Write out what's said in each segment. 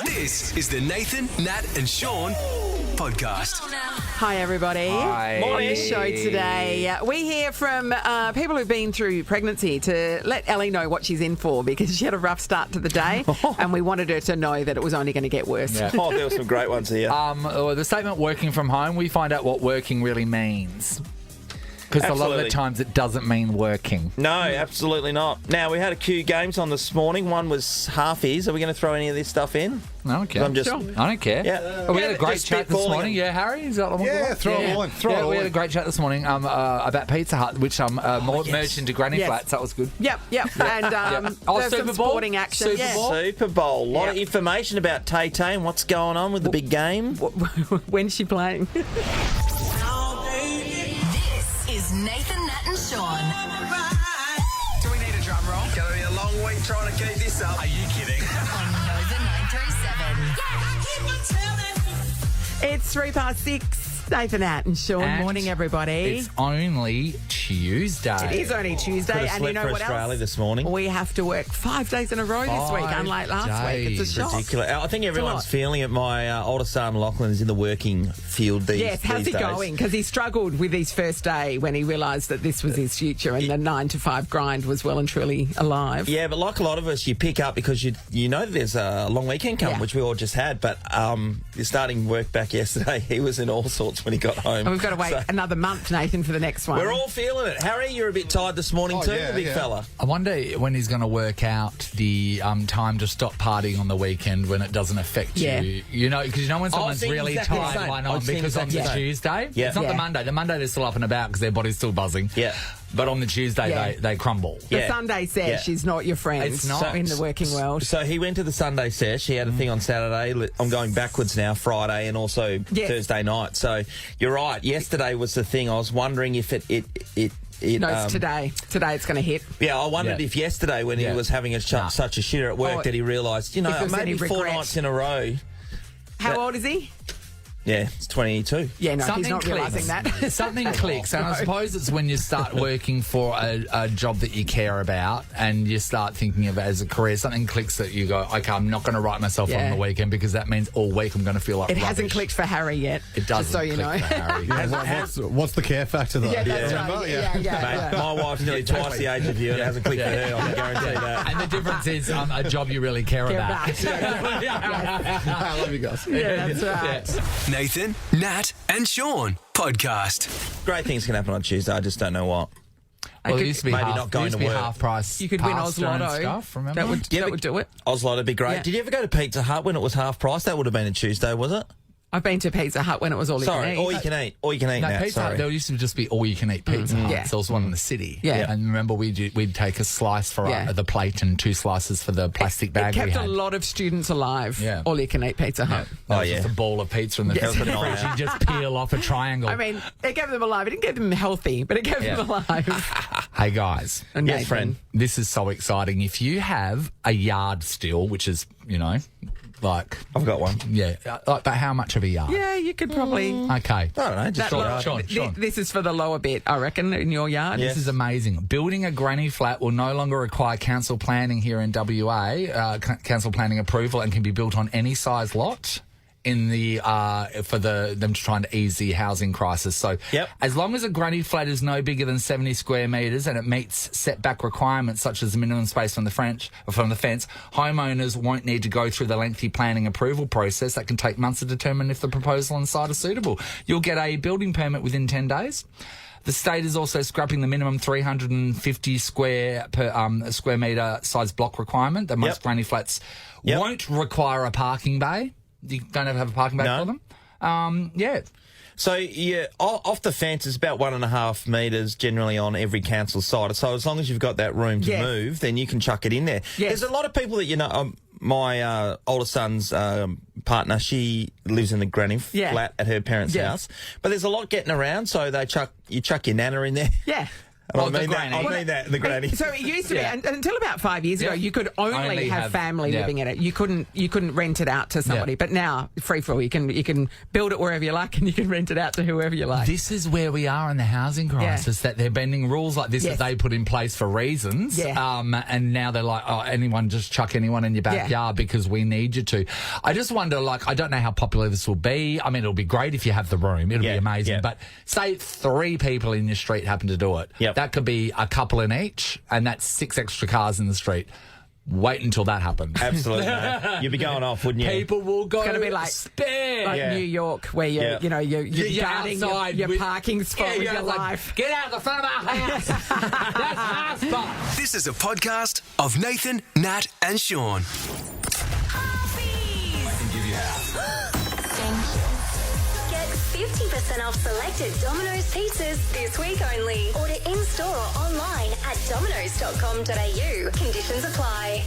This is the Nathan, Nat and Sean podcast. Hi, everybody. Hi. On the show today, we hear from people who've been through pregnancy to let Ellie know what she's in for because she had a rough start to the day and we wanted her to know that it was only going to get worse. Yeah. Oh, there were some great ones here. The statement working from home, we find out what working really means. Because a lot of the times it doesn't mean working. No, absolutely not. Now, we had a few games on this morning. One was halfies. Are we going to throw any of this stuff in? I don't care. I don't care. Yeah. We had a great chat this morning. Yeah, Harry? Is that the one? Yeah, throw it all in. We had a great chat this morning about Pizza Hut, which merged into granny flats. That was good. Yep. And there's Super some Bowl? sporting action. Super Bowl? Super Bowl. A lot of information about Tay-Tay and what's going on with the big game. When's she playing? This is Nathan, Nat and Sean. Do we need a drum roll? Gonna be a long week trying to keep this up. Are you kidding? On Nova 937. It's 6:03. Nathan, Nat and Sean. And morning, everybody. It's only Tuesday. It is only Tuesday, Could have and slept you know for what Australia else? this morning. We have to work 5 days in a row this week, 5 unlike last week. It's a days. shock. Ridiculous. I think everyone's lot. feeling it. My older son, Lachlan, is in the working field these days. Yes, how's he going? Because he struggled with his first day when he realised that this was his future and the 9 to 5 grind was well and truly alive. Yeah, but like a lot of us, you pick up because you know that there's a long weekend coming, which we all just had. But you're starting work back yesterday. He was in all sorts when he got home. And we've got to wait another month, Nathan, for the next one. We're all feeling it. Harry, you're a bit tired this morning too, yeah, the big yeah. fella. I wonder when he's going to work out the time to stop partying on the weekend when it doesn't affect you. You know, because you know when someone's think really exactly the tired, same. why I not? was thinking Because on the exactly the Tuesday, Yeah. it's not the Monday. The Monday they're still up and about because their body's still buzzing. Yeah. But on the Tuesday they crumble. The Yeah. Sunday sesh Yeah. she's not your friend It's not. in the working world. So he went to the Sunday sesh. He had a thing on Saturday. I'm going backwards now, Friday and also Thursday night. So you're right. Yesterday was the thing. I was wondering if it No, it's today. Today it's going to hit. Yeah, I wondered if yesterday when he was having such a shitter at work that he realised, if there's maybe any 4 regret. nights in a row. How old is he? Yeah, it's 22. Yeah, no, Something he's not clicks. realising that. Something clicks, and I suppose it's when you start working for a job that you care about and you start thinking of it as a career, something clicks that you go, okay, I'm not going to write myself on the weekend because that means all week I'm going to feel like It rubbish. hasn't clicked for Harry yet. It doesn't Just so you click know. for Harry. What's the care factor, though? Yeah, that's right. Yeah. Mate, my wife's nearly twice the age of you and it hasn't clicked for her, I can guarantee that. And the difference is a job you really care about. I love you guys. Yeah, that's right. Nathan, Nat and Sean podcast. Great things can happen on Tuesday, I just don't know what. Well, it used to be maybe half, not going used to be work. half price. You could win pasta and Oz Lotto. stuff, remember? That would do it. Oslo would be great. Yeah. Did you ever go to Pizza Hut when it was half price? That would have been a Tuesday, was it? I've been to Pizza Hut when it was all you can Sorry, eat. all you can eat. All you can eat No, now, Pizza Hut, sorry. there used to just be all-you-can-eat Pizza Hut. Yeah. So there was one in the city. Yeah. And remember, we'd take a slice for the plate and 2 slices for the plastic It bag we kept had. a lot of students alive. Yeah. All you can eat Pizza Hut. That was just a ball of pizza in the Yes. fridge. You just peel off a triangle. I mean, it kept them alive. It didn't get them healthy, but it kept them alive. Hey, guys. And Yes, Nathan. friend. This is so exciting. If you have a yard still, which is, like... I've got one. Yeah. But how much of a yard? Yeah, you could probably... Okay. I don't know, just Sean. This is for the lower bit, I reckon, in your yard. Yeah. This is amazing. Building a granny flat will no longer require council planning here in WA, council planning approval, and can be built on any size lot in the for them trying to ease the housing crisis. So as long as a granny flat is no bigger than 70 square metres and it meets setback requirements such as the minimum space from the fence, homeowners won't need to go through the lengthy planning approval process that can take months to determine if the proposal and site are suitable. You'll get a building permit within 10 days. The state is also scrapping the minimum 350 square metre size block requirement that most granny flats won't require a parking bay. You don't have a parking bay for them? So, off the fence is about 1.5 metres generally on every council site. So as long as you've got that room to move, then you can chuck it in there. Yes. There's a lot of people that, my older son's partner, she lives in the granny flat at her parents' house. But there's a lot getting around, so you chuck your nana in there. Yeah. Oh, I the mean granny. the granny. So it used to be, Yeah. and until about 5 years ago, Yeah. you could only have family yeah. living in it. You couldn't rent it out to somebody. Yeah. But now, free for all, you can build it wherever you like, and you can rent it out to whoever you like. This is where we are in the housing crisis, that they're bending rules like this Yes. that they put in place for reasons. Yeah. And now they're like, oh, anyone, just chuck anyone in your backyard because we need you to. I just wonder, like, I don't know how popular this will be. I mean, it'll be great if you have the room. It'll be amazing. Yeah. But say 3 people in your street happen to do it. Yep. That could be a couple in each, and that's 6 extra cars in the street. Wait until that happens. Absolutely. mate. You'd be going off, wouldn't you? People will go. It's going to be like spare. New York, where you're you're You're guarding outside your with- parking spot with you're your like, life. Get out the front of our house. That's our spot. This is a podcast of Nathan, Nat, and Sean. Get 50% off selected Domino's pizzas this week only. Order in-store or online at domino's.com.au. Conditions apply.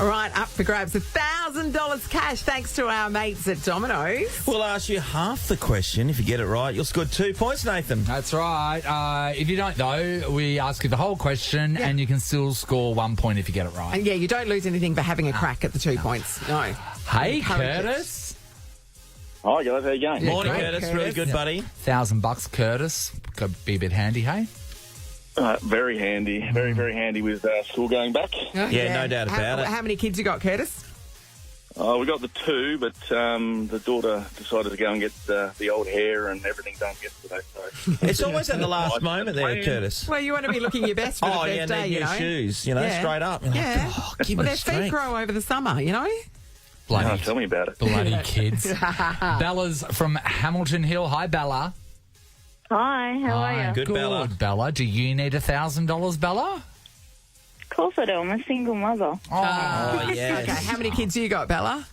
All right, up for grabs, $1,000 cash thanks to our mates at Domino's. We'll ask you half the question. If you get it right, you'll score 2 points, Nathan. That's right. If you don't know, we ask you the whole question, and you can still score 1 point if you get it right. And you don't lose anything for having a crack at the 2 points. No. Hey, Encourage it. Curtis. Hi guys, how you going? Morning, great, Curtis. Curtis. Really good, buddy. $1,000, Curtis. Could be a bit handy, hey? Very handy, very handy with school going back. Yeah, no doubt about it. How many kids you got, Curtis? We got the 2, but the daughter decided to go and get the old hair and everything done yesterday. So. It's always at the last moment there, Curtis. Well, you want to be looking your best for the Oh, first yeah, day, need you new know. shoes, straight up. You're like, Yeah. oh, give Well, me their feet strength. grow over the summer, you know. Oh, tell me about it. Bloody kids. Bella's from Hamilton Hill. Hi, Bella. Hi, how are you? Good, Bella. Bella. Do you need $1,000, Bella? Of course I do. I'm a single mother. Oh, yes. Okay, how many kids you got, Bella?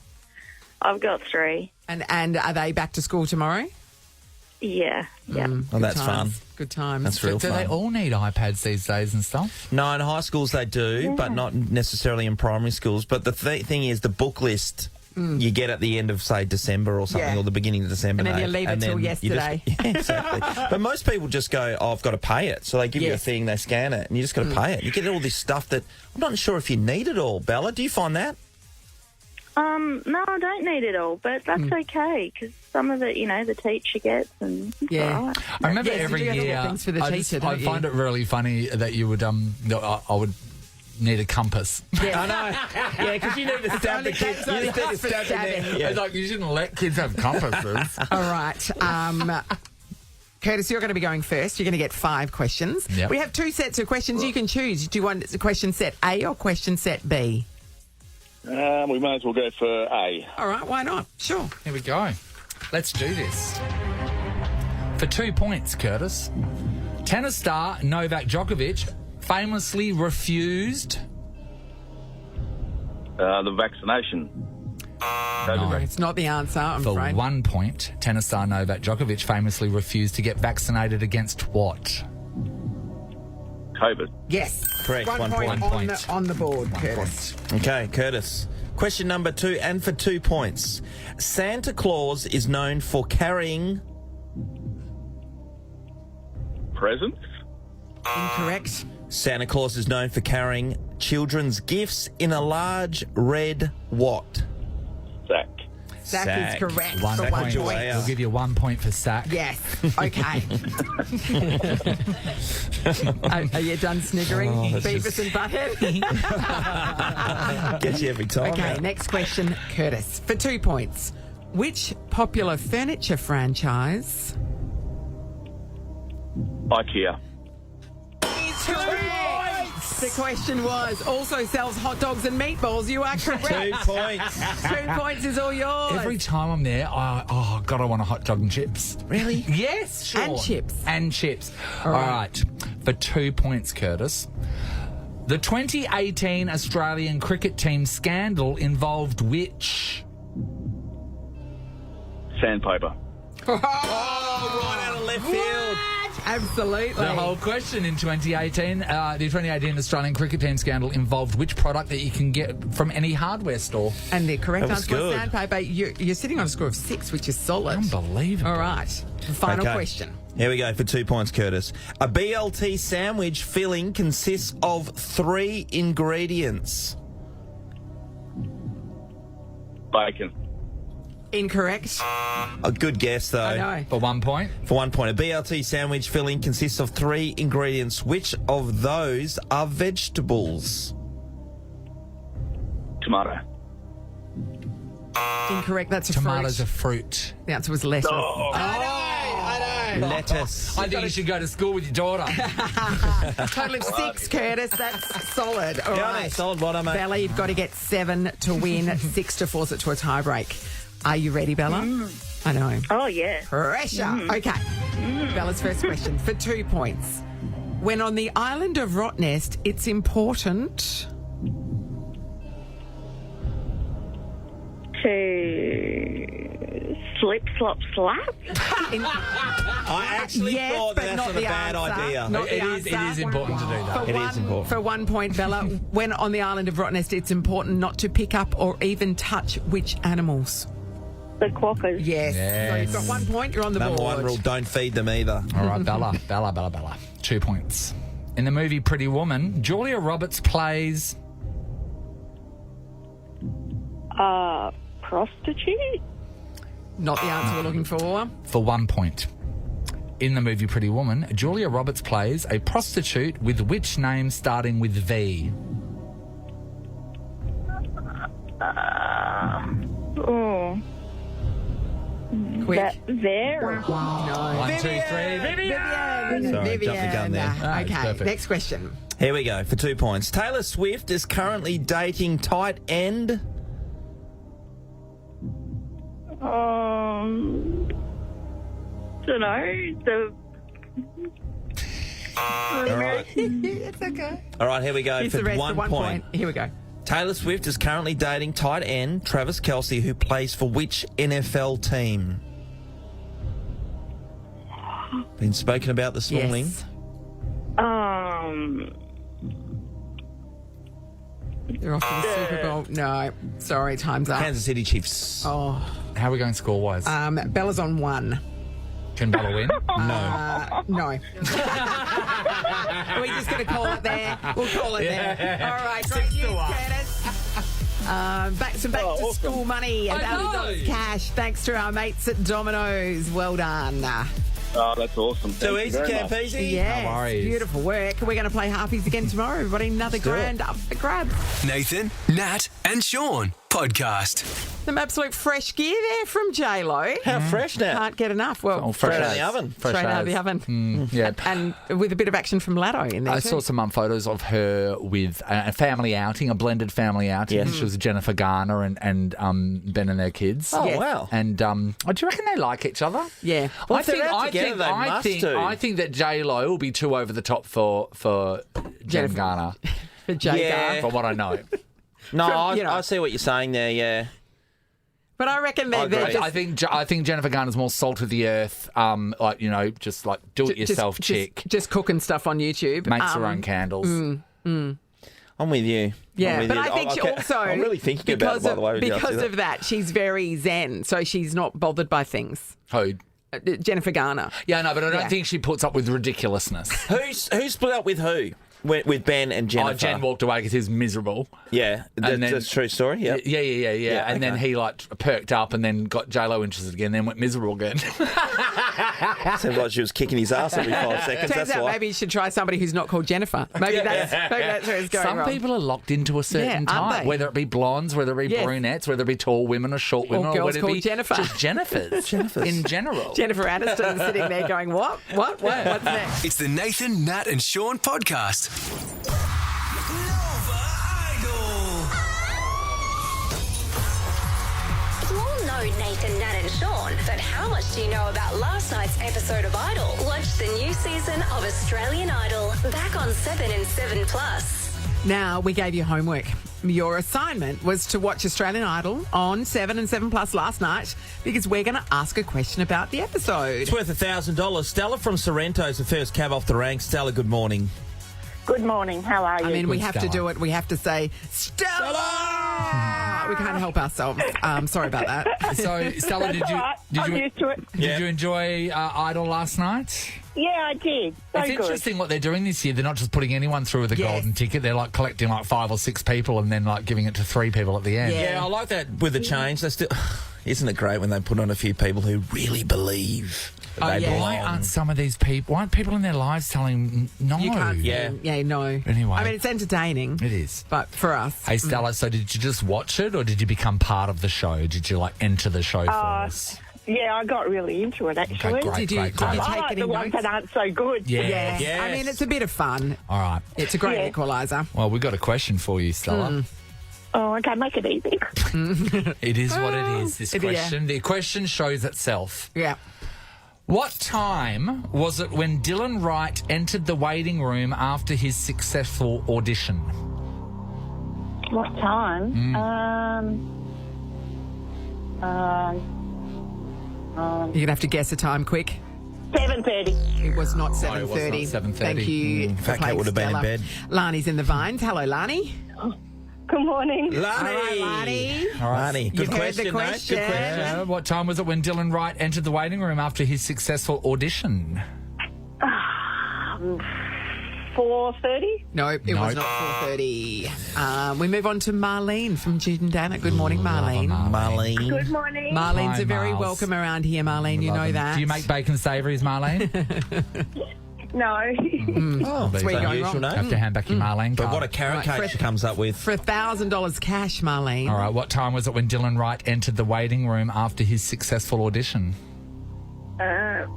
I've got 3. And are they back to school tomorrow? Yeah. Oh, that's fun. Good times. That's real Do fun. they all need iPads these days and stuff? No, in high schools they do, but not necessarily in primary schools. But the thing is, the book list you get at the end of, say, December or something, Yeah. or the beginning of December. And then you Nate, leave it and till then you yesterday. yeah, exactly. But most people just go, oh, I've got to pay it. So they give you a Yes. thing, they scan it, and you just got to pay it. You get all this stuff that I'm not sure if you need it all, Bella. Do you find that? No, I don't need it all, but that's okay because some of it, the teacher gets and it's Yeah. all right. I remember Yes, you every do get little year. things for the teacher, I don't you? find it really funny that you would I would need a compass. I know. Yeah, because you need to stab the kids. You need to That's for stab stabbing. them. Yeah. It's like you shouldn't let kids have compasses. All right. Curtis, you're going to be going first. You're going to get 5 questions. Yep. We have 2 sets of questions. You can choose. Do you want the question set A or question set B? We may as well go for A. All right, why not? Sure. Here we go. Let's do this. For 2 points, Curtis. Tennis star Novak Djokovic famously refused. The vaccination. No, it's not the answer, I'm For afraid. 1 point, tennis star Novak Djokovic famously refused to get vaccinated against what? COVID. Yes. Correct, 1 point, point. One point. on the board, Curtis. Okay, Curtis. Question number 2, and for 2 points. Santa Claus is known for carrying... Presents. Incorrect. Santa Claus is known for carrying children's gifts in a large red what? Sack. Sack is correct. 1 for Sack 1 was your point. way out. We'll give you 1 point for sack. Yes. Okay. Are you done sniggering, Beavis and Butthead? Gets you every time. Okay, mate. next question, Curtis. For 2 points. Which popular furniture franchise IKEA. is correct? The question was, also sells hot dogs and meatballs. You are 2 correct. points. 2 points is all yours. Every time I'm there, God, I want a hot dog and chips. Really? Yes, sure. And chips. And chips. All All right. right. For 2 points, Curtis. The 2018 Australian cricket team scandal involved which? Sandpaper. Oh, right out of left field. Absolutely. The whole question in 2018, the 2018 Australian cricket team scandal involved which product that you can get from any hardware store? And the correct That was answer was good. sandpaper. You're sitting on a score of 6, which is solid. Unbelievable. All right. Final Okay. question. Here we go for 2 points, Curtis. A BLT sandwich filling consists of 3 ingredients. Bacon. Incorrect. A good guess, though. I know. For 1 point. For 1 point, a BLT sandwich filling consists of 3 ingredients. Which of those are vegetables? Tomato. Incorrect. That's a Tomatoes fruit. are fruit. The answer was lettuce. I know. Lettuce. I think you should go to school with your daughter. Total of 6, Curtis. That's solid. All Yeah, right. solid bottom, mate. Bella, you've got to get 7 to win, 6 to force it to a tiebreak. Are you ready, Bella? I know. Oh, yeah. Pressure. Okay. Bella's first question for 2 points. When on the island of Rottnest, it's important... To slip, slop, slap? I actually Yes, thought but that's not not a the bad answer. idea. Not the It is answer. important to do that. It is important. For 1 point, Bella, when on the island of Rottnest, it's important not to pick up or even touch which animals? The quackers. Yes. So you've got 1 point, you're on the Number board. 1 rule, don't feed them either. All right, Bella. 2 points. In the movie Pretty Woman, Julia Roberts plays... Prostitute? Not the answer we're looking for. For 1 point. In the movie Pretty Woman, Julia Roberts plays a prostitute with which name starting with V? Oh. Quick. There. 1, 2, 3. Vivian. Sorry, jumped the gun there. Ah, Okay, perfect. next question. Here we go for 2 points. Taylor Swift is currently dating tight end. Don't know. All right. It's okay. All right, here we go Here's for the rest 1 of 1 point. Here we go. Taylor Swift is currently dating tight end Travis Kelce, who plays for which NFL team? Been spoken about this morning. Yes. They're off to the Super Bowl. No, sorry, time's up. Kansas City Chiefs. Oh, How are we going score-wise? Bella's on 1. Can Bella win? No. Are we just going to call it there? We'll call it there. All right, great news, Curtis. Back to school money and $1,000 cash thanks to our mates at Domino's. Well done. Oh, that's awesome. Too Thank you easy, very Camp much. Easy. Yes, No worries. beautiful work. We're going to play Harpies again tomorrow. Everybody, another grand up for grabs. Nathan, Nat, and Sean podcast. Some absolute fresh gear there from J-Lo. How fresh now? Can't get enough. Well, Fresh out of the oven. straight out of the oven. Yeah. And with a bit of action from Lado in there I too. saw some photos of her with a family outing, a blended family outing. Yes. She was Jennifer Garner and Ben and their kids. Oh, Yes. wow. And do you reckon they like each other? Yeah. Well, if they're out together, they must do. I think that J-Lo will be too over the top for Jen Jennifer. Garner, For J Yeah. Gar. from what I know. No, you know. I see what you're saying there, yeah. But I reckon they're agree. just... I think Jennifer Garner's more salt of the earth, just like do it yourself chick. Just cooking stuff on YouTube. Makes her own candles. I'm with you. Yeah, I'm with but you. I think she Okay. also... I'm really thinking about it, by the way. Because of that, she's very zen, so she's not bothered by things. Who? Jennifer Garner. Yeah, no, but I don't Yeah. think she puts up with ridiculousness. Who split up with who? With Ben and Jennifer. Jen walked away because he was miserable. Yeah, And then- that's a true story. Yeah. Yeah. And then okay. he perked up and then got J-Lo interested again, then went miserable again. Seems like she was kicking his ass every 5 seconds. Turns That's out why. maybe you should try somebody who's not called Jennifer. Maybe that's where it's going Some wrong. people are locked into a certain Yeah, aren't type, they? whether it be blondes, whether it be Yes. brunettes, whether it be tall women or short women, or girls whether it called be Jennifer. just Jennifers, in general. Jennifer Aniston sitting there going, what? What's next? It's the Nathan, Nat, and Sean podcast. Nova Idol. You all know Nathan, Nat and Sean, but how much do you know about last night's episode of Idol? Watch the new season of Australian Idol, back on 7 and 7 Plus. Now, we gave you homework. Your assignment was to watch Australian Idol on 7 and 7 Plus last night because we're going to ask a question about the episode. It's worth $1,000. Stella from Sorrento's the first cab off the rank. Stella, good morning. Good morning. How are you? I mean, we Good have to Stella. do it. We have to say, Stella! we can't help ourselves. Sorry about that. So, Stella, did I'm used to it. you enjoy Idol last night? Yeah, I did. So It's good. interesting what they're doing this year. They're not just putting anyone through with a Yes. golden ticket. They're like collecting like 5 or 6 people and then like giving it to 3 people at the end. Yeah. Yeah, I like that with the change. They still, isn't it great when they put on a few people who really believe that they belong? Why aren't some of these people? Why aren't people in their lives telling no? You can't. Yeah. Yeah, no. Anyway. I mean, it's entertaining. It is. But for us. Hey Stella, so did you just watch it or did you become part of the show? Did you like enter the show for us? Yeah, I got really into it, actually. Okay, great, Did you- great, did you great. I take like any the ones notes? that aren't so good. Yeah. Yeah. Yes. I mean, it's a bit of fun. All right. It's a great Yeah. equaliser. Well, we've got a question for you, Stella. Oh, okay, make it easy. It is what it is, this Yeah. question. The question shows itself. Yeah. What time was it when Dylan Wright entered the waiting room after his successful audition? What time? You're going to have to guess a time quick. 7:30. It was not it was 7:30. not 7:30. Thank you. In for fact, that playing would have been in Stella. bed. Lani's in the vines. Hello, Lani. Good morning. All right, Lani. Lani. Lani, good You've heard question, the mate. question. Good question. Yeah, what time was it when Dylan Wright entered the waiting room after his successful audition? 4:30. No, it was not 4:30. We move on to Marlene from Jude and Dana. Good morning, Marlene. Marlene. Good morning. Marlene's Hi, a very Marls. welcome around here, Marlene. You Love know them. that. Do you make bacon savouries, Marlene? No. Oh, That's where you're going unusual wrong. Have to hand back your Marlene But card. what a carrot Right, cake Fred- she comes up with. For $1,000 cash, Marlene. All right, what time was it when Dylan Wright entered the waiting room after his successful audition?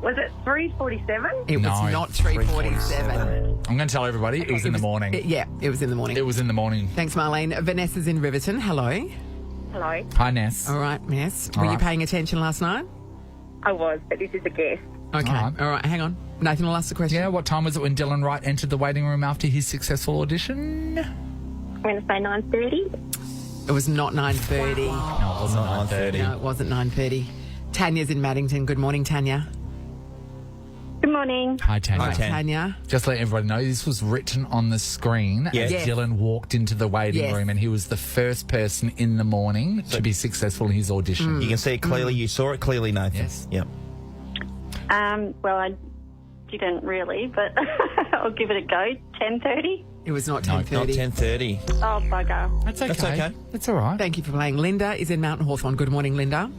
Was it 3:47? It was No, not 3:47. I'm going to tell everybody it was in the morning. Yeah, it was in the morning. It was in the morning. Thanks, Marlene. Vanessa's in Riverton. Hello. Hello. Hi, Ness. All right, Ness. All Were you right. paying attention last night? I was, but this is a guess. Okay. All right. All right, hang on. Nathan will ask the question. Yeah, what time was it when Dylan Wright entered the waiting room after his successful audition? I'm going to say 9:30. It was not 9:30. No, it wasn't 9:30. No, it wasn't 9:30. Tanya's in Maddington. Good morning, Tanya. Good morning. Hi, Tanya. Hi, Tan. Tanya. Just let everybody know, this was written on the screen Yes. as Yes. Dylan walked into the waiting Yes. room, and he was the first person in the morning to be successful in his audition. You can see it clearly. You saw it clearly, Nathan. Yes. Yep. Well, I didn't really, but I'll give it a go. 10:30. It was not No, 10:30. Not 10:30. Oh, bugger. That's okay. That's okay. That's all right. Thank you for playing. Linda is in Mountain Hawthorne. Good morning, Linda.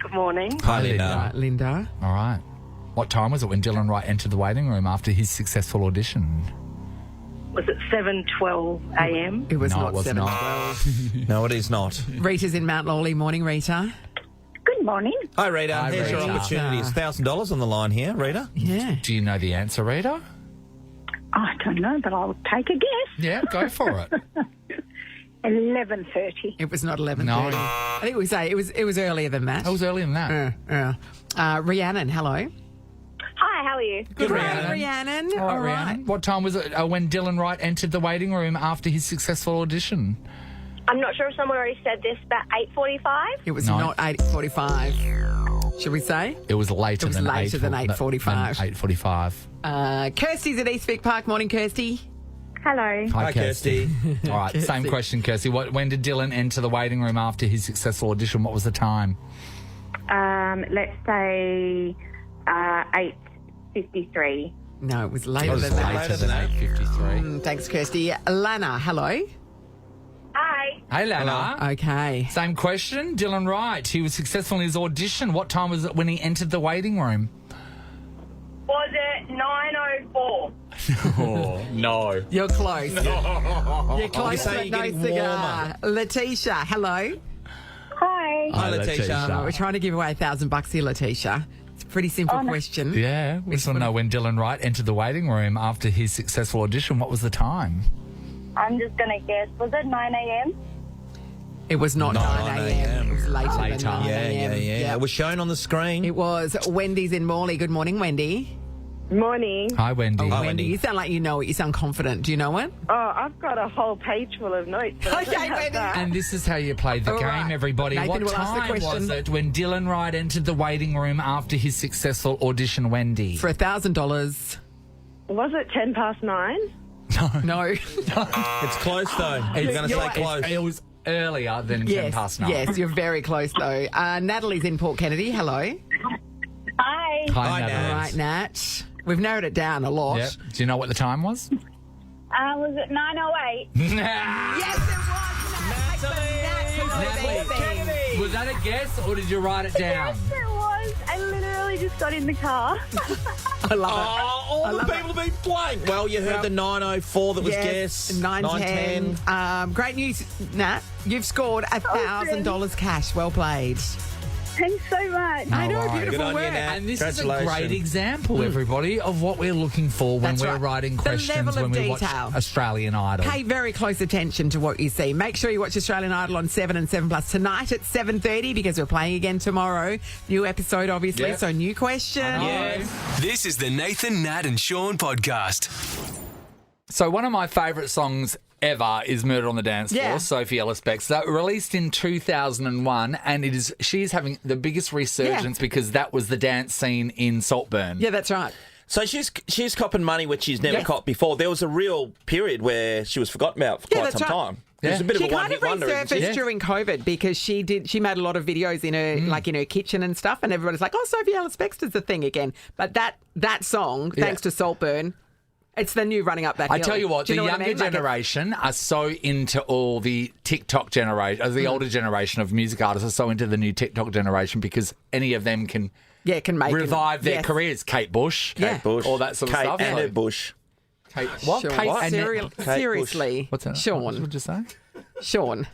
Good morning. Hi, Linda. Linda. Right, Linda. All right. What time was it when Dylan Wright entered the waiting room after his successful audition? Was it 7:12 a.m.? It was No, not it was 7:12. No, it is not. Rita's in Mount Lawley. Morning, Rita. Good morning. Hi, Rita. Hi, Here's your Rita. opportunity. It's $1,000 on the line here, Rita. Yeah. Do you know the answer, Rita? I don't know, but I'll take a guess. Yeah, go for it. 11:30. It was not 11:30. No. I think we say it was earlier than that. That was earlier than that. Rhiannon, hello. Hi, how are you? Good, Hi, Rhiannon. All right, All right. Rhiannon. What time was it when Dylan Wright entered the waiting room after his successful audition? I'm not sure if someone already said this, but 8:45? It was No. not 8:45. Should we say? It was later It was than later than 8:45. 8:45. Kirsty's at Eastwick Park. Morning, Kirsty. Hello. Hi, Kirsty. All right, same question, Kirsty. When did Dylan enter the waiting room after his successful audition? What was the time? Let's say 8:53. No, it was It later was than that. later than 8:53. Thanks, Kirsty. Lana, hello. Hi. Hey, Lana. Okay. Same question. Dylan Wright. He was successful in his audition. What time was it when he entered the waiting room? Was it 9:04? Oh, no. You're close. You're close, You say but you're no getting cigar. Letitia, hello. Hi. Hi, Letitia. Oh, we're trying to give away $1,000 here, Letitia. It's a pretty simple question. Yeah, we just want to know when Dylan Wright entered the waiting room after his successful audition. What was the time? I'm just going to guess. Was it 9 a.m.? It was not 9 a.m. It was later Later. than 9 a.m. Yeah. It was shown on the screen. It was Wendy's in Morley. Good morning, Wendy. Morning. Hi, Wendy. Oh, Hi, Wendy, Wendy. you sound like you know it. You sound confident. Do you know it? Oh, I've got a whole page full of notes. but I don't Okay, have Wendy. that. And this is how you play the All game, right. everybody. Nathan What will ask the time was question. it when Dylan Wright entered the waiting room after his successful audition, Wendy? For $1,000. Was it 10 past 9? No. It's close, though. You're going to say close. It was earlier than 10 past 9. Yes, you're very close, though. Natalie's in Port Kennedy. Hello. Hi. Hi, Nat. Nat. All right, Nat. We've narrowed it down a lot. Yep. Do you know what the time was? Was it 9:08? Yes, it was. Natalie, was that a guess or did you write it down? Yes, it was. I literally just got in the car. I love it. Oh, all the people have been playing. Well, you heard the 9:04 that was guess. 9:10. Great news, Nat. You've scored $1,000 cash. Well played. Thanks so much. I know, right. beautiful Good on work. you, Nat. And this is a great Congratulations. example, everybody, of what we're looking for when That's we're right. writing The questions level of when we watch detail. Australian Idol. Pay very close attention to what you see. Make sure you watch Australian Idol on 7 and 7 Plus tonight at 7:30 because we're playing again tomorrow. New episode, obviously, Yep. so new question. This is the Nathan, Nat and Sean podcast. So one of my favourite songs ever is Murder on the Dance Floor, Yeah. Sophie Ellis Bextor, released in 2001, and she's having the biggest resurgence because that was the dance scene in Saltburn. Yeah, that's right. So she's copping money which she's never Yes. copped before. There was a real period where she was forgotten about for Yeah, quite that's some right. time. It was a bit She of a kind of one-hit wonder. isn't she? resurfaced during COVID because she made a lot of videos in her like in her kitchen and stuff, and everybody's like, "Oh, Sophie Ellis Bextor's the thing again." But that song, thanks to Saltburn, it's the new running up that hill. I tell you what, Do the know younger I mean? Like generation are so into all the TikTok generation, the older generation of music artists are so into the new TikTok generation because any of them can can make revive their yes. careers. Kate Bush, Yeah. Bush, all that sort of Kate stuff. and So- her Bush. Kate, what? Sean, Kate and Serial- Bush. seriously, What's that? Sean? What did you say? Sean,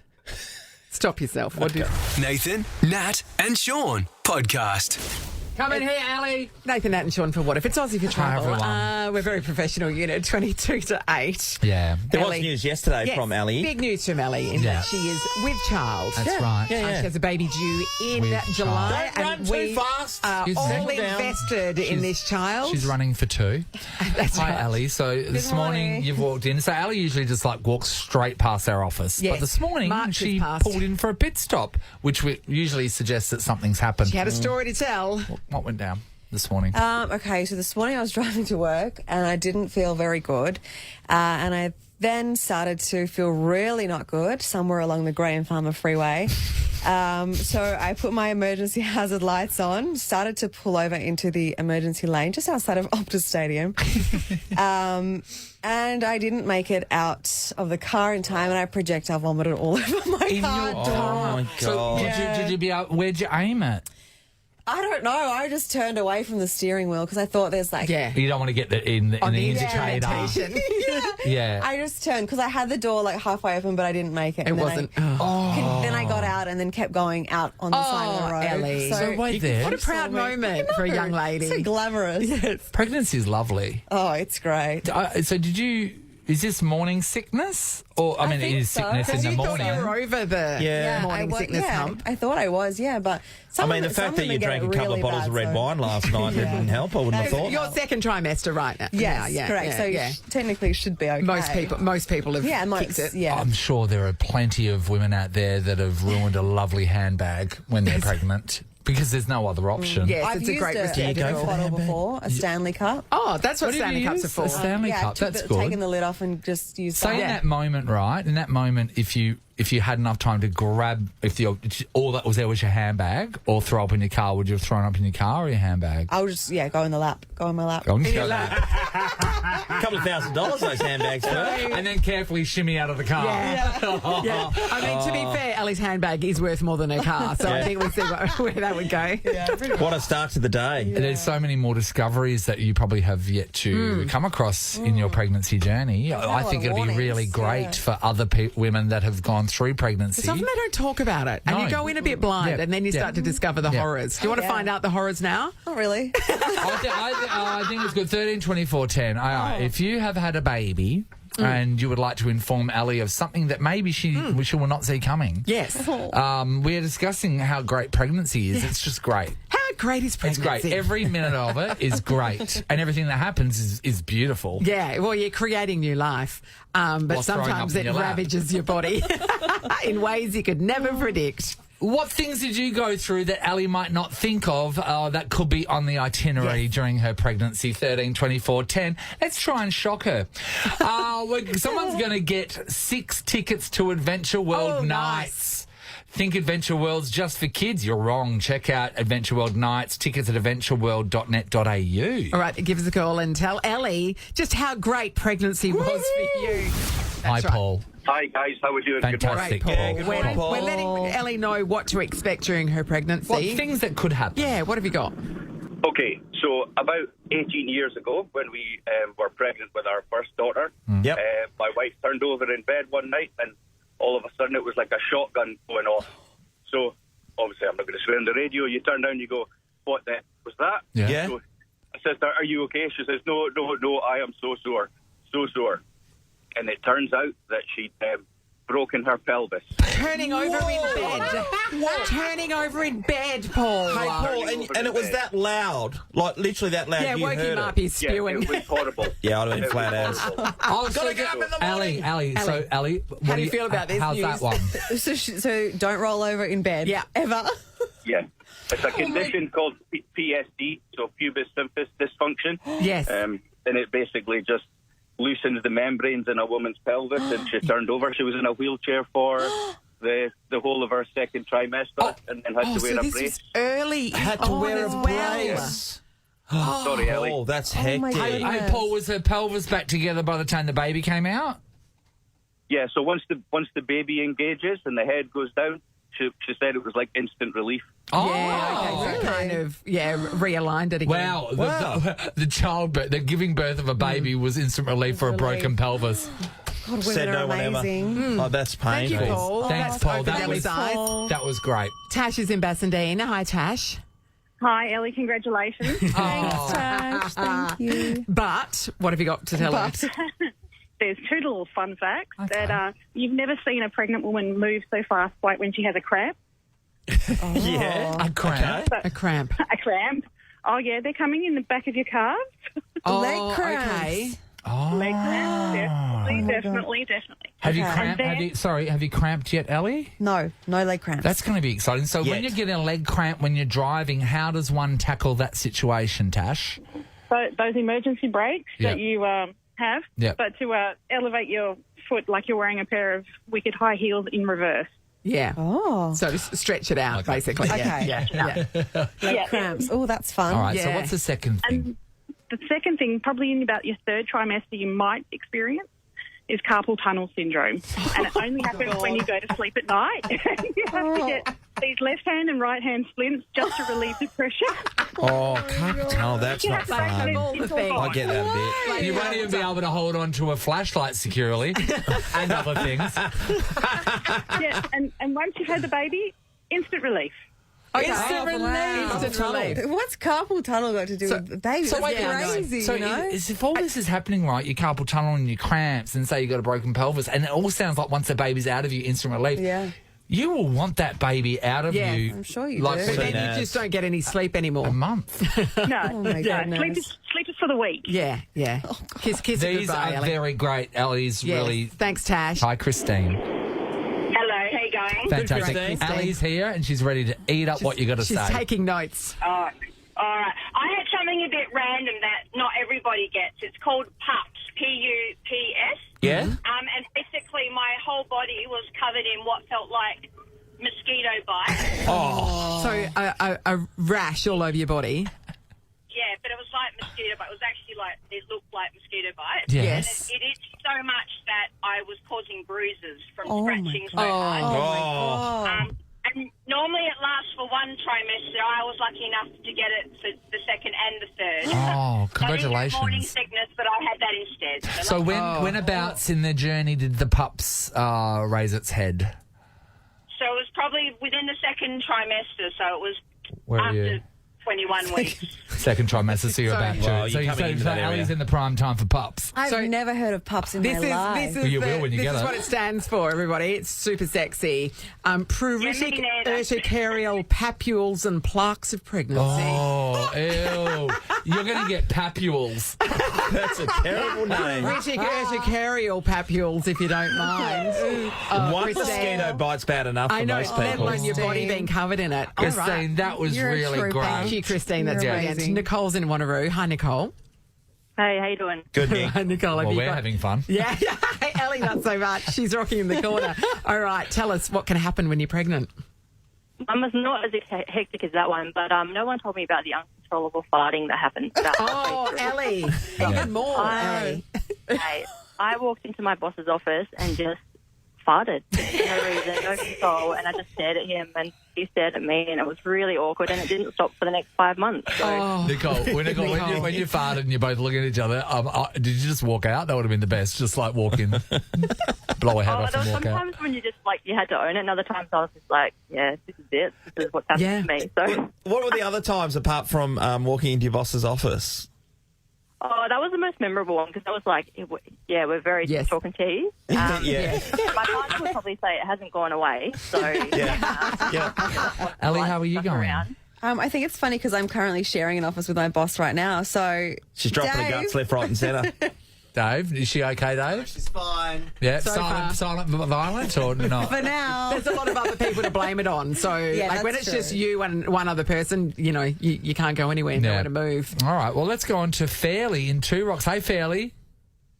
stop yourself. What did Nathan, Nat and Sean podcast. Come in here, Ali. Nathan, Nat and Sean for what? If it's Aussie for travel, everyone. we're very professional unit, 22 to 8. Yeah. There was Ellie. news yesterday Yes, from Ali. Big news from Ellie in Yeah. that she is with child. That's right. Yeah, She yeah. has a baby due in With July, Don't run and too we fast. are She's all settled down. invested in this child. She's running for 2. That's Hi, right. Ali. So this morning morning. you've walked in. So Ali usually just like walks straight past our office. Yes. But this morning Marches she past. pulled in for a pit stop, which usually suggests that something's happened. She had a story to tell. What went down this morning? Okay, so this morning I was driving to work and I didn't feel very good. And I then started to feel really not good somewhere along the Graham Farmer Freeway. So I put my emergency hazard lights on, started to pull over into the emergency lane just outside of Optus Stadium. And I didn't make it out of the car in time and I projectile vomited all over my In car your door. door. my So God. did you be out? Where'd you aim it? I don't know. I just turned away from the steering wheel because I thought there's like... Yeah. You don't want to get in the indicator. instrumentation. Yeah. I just turned because I had the door like halfway open, but I didn't make it. It And then wasn't. Then I got out and then kept going out on the side of the road. Ellie. So wait there. What a proud moment for a young lady. So glamorous. Pregnancy is lovely. Oh, it's great. So did you? Is this morning sickness, or I mean, it think is so. sickness in the You thought morning? you were over the Yeah. morning sickness hump. I thought I was, yeah, but I mean, the fact that you drank a couple of bottles of red wine last night didn't help. I wouldn't have thought. Your second trimester right now. Yes, yeah, correct. Yeah, so yeah. technically should be okay. Most people have Yeah, kicked it. yeah. I'm sure there are plenty of women out there that have ruined a lovely handbag when they're pregnant because there's no other option. Yes, I've it's a used great a receptacle. bottle before, a Stanley Cup. Oh, that's what What did Stanley you Cups are use? for. A Stanley Yeah, Cup. That's taken good. the lid off and just used So that. in that moment, right? In that moment, if you had enough time to grab, if all that was there was your handbag, or throw up in your car, would you have thrown up in your car or your handbag? I'll just, go in the lap. Go in my lap. Go on, In your go. lap. A couple of $1,000 those handbags were. And then carefully shimmy out of the car. Yeah. Yeah. I mean, to be fair, Ellie's handbag is worth more than her car, so I think we'll see where that would go. What a start to the day. There's so many more discoveries that you probably have yet to come across in your pregnancy journey. I think it'll be really great for other women that have gone through pregnancy. Because often they don't talk about it, and No. you go in a bit blind, Yeah. and then you start to discover the Yeah. horrors. Do you want to find out the horrors now? Not really. I think it's good. 13, 24, 10. All right. If you have had a baby and you would like to inform Ali of something that maybe she will not see coming. Yes. We are discussing how great pregnancy is. It's just great. How great is It's pregnancy? great. Every minute of it is great. And everything that happens is beautiful. Yeah, well, you're creating new life, but Whilst throwing sometimes up in it your lap. ravages your body in ways you could never predict. What things did you go through that Ellie might not think of that could be on the itinerary during her pregnancy? 13, 24, 10. Let's try and shock her. Someone's going to get 6 tickets to Adventure World Nights. Think Adventure World's just for kids? You're wrong. Check out Adventure World Nights. Tickets at adventureworld.net.au. All right, give us a call and tell Ellie just how great pregnancy was for you. Hi, Paul. Hi, guys. How are we doing? Fantastic, Paul. Paul. good morning, Paul. We're letting Ellie know what to expect during her pregnancy. What things that could happen? Yeah, what have you got? Okay, so about 18 years ago, when we were pregnant with our first daughter, Yep. my wife turned over in bed one night, and all of a sudden it was like a shotgun going off. So, obviously, I'm not going to swear on the radio. You turn down, you go, what the heck was that? Yeah. So I said, are you okay? She says, no, I am so sore. And it turns out that she'd broken her pelvis. Turning over in bed. Turning over in bed, Paul. Hey, Paul, and it was that loud, like literally that loud. Yeah, you woke heard him it. up, he's spewing. Yeah, it was horrible. Yeah, I'd have been It flat was out. horrible. Oh, gotta get up in the morning. Ellie. So, Ellie, How do you feel about this How's news? that one? So don't roll over in bed. Yeah. Ever. Yeah. It's a condition called PSD, so pubis symphysis dysfunction. Yes. And it basically just loosens the membranes in a woman's pelvis, and she turned over. She was in a wheelchair for the whole of her second trimester, and then had to wear so a this brace. is early. Had to wear a as well. brace. Sorry, Ellie. Oh, that's my hectic. goodness. Hey, Paul, was her pelvis back together by the time the baby came out? Yeah, so once the baby engages and the head goes down, she said it was like instant relief. Oh, Yeah, okay, so kind of, realigned it again. Wow. The childbirth, the giving birth of a baby was instant relief for a broken pelvis. God, women Said are no one ever. amazing. Oh, that's Thank you, painful. Paul. Thanks, That's Paul. opened That Ellie's was- eyes. That was great. Tash is in Bassendean. Hi, Tash. Hi, Ellie. Congratulations. Thanks, Tash. Thank you. But what have you got to tell us? There's 2 little fun facts that you've never seen a pregnant woman move so fast like when she has a cramp. Yeah. A cramp. A cramp. A cramp. Oh, yeah, they're coming in the back of your calves. Leg cramps. Okay. Leg cramps, definitely. Have you Okay. cramped? Have you cramped yet, Ellie? No leg cramps. That's going to be exciting. So when Yet. you get a leg cramp when you're driving, how does one tackle that situation, Tash? So those emergency brakes Yep. that you have, Yep. but to elevate your foot like you're wearing a pair of wicked high heels in reverse. Yeah. Oh. So just stretch it out, basically. Okay. Yeah. Leg cramps. Oh, that's fun. All right, so Yeah. what's the second thing? And the second thing, probably in about your 3rd trimester, you might experience is carpal tunnel syndrome. And it only happens when you go to sleep at night. You have to get these left hand and right hand splints just to relieve the pressure. Oh, carpal tunnel, that's Yeah, not but fun. all the things. I get that a bit. You won't even be able to hold on to a flashlight securely and other things. Yeah, and once you've had the baby, instant relief. Instant relief. Instant relief. What's carpal tunnel got to do with the baby? So wait, That's crazy, so you know? if all this is happening right, your carpal tunnel and your cramps, and say you got a broken pelvis, and it all sounds like once the baby's out of you, instant relief. Yeah. You will want that baby out of Yeah, you. I'm sure you like do. for But then you just don't get any sleep anymore. a month. No, Oh, my goodness. sleep is for the week. Yeah. Kiss it These goodbye, are Ellie. very great. Ellie's Yes. really. Thanks, Tash. Hi, Christine. Hello, how you going? Fantastic. Christine. Ellie's here and she's ready to eat up what you got to She's say. taking notes. All right. I had something a bit random that not everybody gets. It's called PUPS, P-U-P-S. Yeah? And basically my whole body was covered in what felt like mosquito bites. So a rash all over your body. Yeah, but it was like mosquito bite. It was actually like, it looked like mosquito bites. Yes. And it itched so much that I was causing bruises from Oh, my scratching so God. hard. Oh. And normally it lasts for 1 trimester. I was lucky enough to get it for the 2nd and the 3rd. Oh, So I didn't get congratulations. morning sickness, but I had that instead. So whenabouts in the journey did the pups raise its head? So it was probably within the 2nd trimester. So it was Where are after you? 21 weeks. Second trimester, so you're about to. Well, so you're coming into that Ellie's area. in the prime time for pups. I've So- never heard of pups in my life. This is You will when you this get is it. what it stands for, everybody. It's super sexy. Pruritic me neither. urticarial papules and plaques of pregnancy. Oh, ew. You're going to get papules. That's a terrible name. Richard urticarial papules, if you don't mind. One Christine. mosquito bite's bad enough for I know, most let people. alone your body being covered in it. All Christine, right. that was You're a really trooper. great. Thank you, Christine. That's You're brilliant. amazing. Nicole's in Wanneroo. Hi, Nicole. Hey, how you doing? Good, Nick. Hi, Nicole. Have Well, you we're got- having fun. Yeah, hey, Ellie, not so much. She's rocking in the corner. All right, tell us what can happen when you're pregnant. Mine was not as hectic as that one, but no one told me about the uncontrollable farting that happened. Oh, Ellie, even more. Ellie. I walked into my boss's office and just farted. No reason, no control, and I just stared at him and he stared at me and it was really awkward and it didn't stop for the next 5 months. So. Nicole, when you farted and you're both looking at each other, did you just walk out? That would have been the best. Just like walk in, blow a head off There and was walk out. sometimes when you just you had to own it, and other times I was just like, yeah, this is it. This is what's happening to me. So, What were the other times apart from walking into your boss's office? oh, that was the most memorable one because I was like, we're very chalk and cheese. Yeah. My partner would probably say it hasn't gone away. So, Ellie, how are you going? I think it's funny because I'm currently sharing an office with my boss right now. So She's dropping her Dave- guts left, right, and centre. Dave, is she okay, Dave? She's fine. Yeah, So silent violence or not? For now. There's a lot of other people to blame it on. So, Yeah, when that's it's just true. you and one other person, you can't go anywhere, nowhere to move. All right, well, let's go on to Fairley in Two Rocks. Hey, Fairley.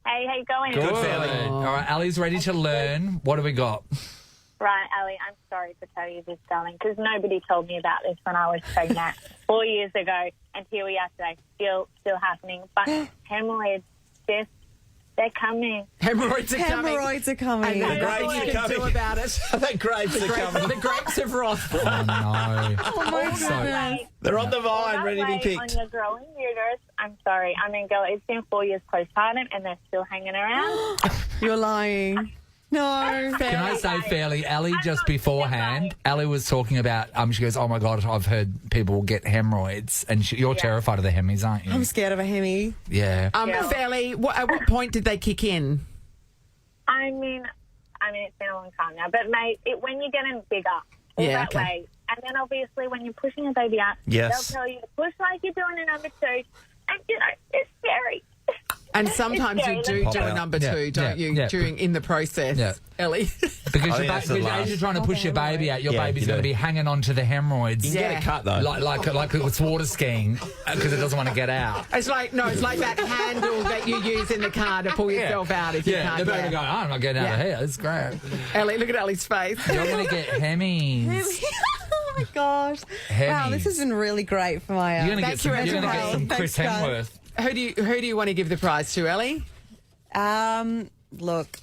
Hey, how you going? Good, Fairly. All right, Ali's ready to learn. What do we got? Right, Ali, I'm sorry to tell you this, darling, because nobody told me about this when I was pregnant 4 years ago, and here we are today, still happening. But hemorrhoids, they're coming. Hemorrhoids are coming. Hemorrhoids are coming. And there's grapes nothing you are can do coming. about it. The grapes are coming. The grapes have wrought. Oh, no. Oh my goodness. They're on the vine, ready to be On picked. your growing uterus, I'm sorry. I mean, girl, it's been 4 years postpartum, and they're still hanging around. You're lying. No. Can I say, Fairly, Ali, just beforehand, Ali was talking about, she goes, oh, my God, I've heard people get hemorrhoids. And you're terrified of the hemis, aren't you? I'm scared of a hemi. Yeah. Fairly, at what point did they kick in? I mean, it's been a long time now, but mate, when you're getting bigger, all Yeah, that okay. way, and then obviously when you're pushing a baby out, Yes. they'll tell you to push like you're doing a number two, and it's scary. And sometimes you do Pop do a out. number Yeah, two, don't yeah, you, yeah. in the process, Yeah. Ellie? Because I think that's the last. as you're trying to push your baby out, your Yeah, baby's you going to do. be hanging on to the hemorrhoids. You can get a cut, though. Like it's water skiing because it doesn't want to get out. It's like that handle that you use in the car to pull yourself out if you Yeah, can't the baby get go, I'm not getting out of Yeah. here. It's great. Ellie, look at Ellie's face. You're going to get hemis. Oh my gosh. Wow, this has been really great for my. You're going to Thank get you, some, you're gonna Annabelle. get some Chris Thanks, guys. Hemsworth. Who do you want to give the prize to, Ellie? Look.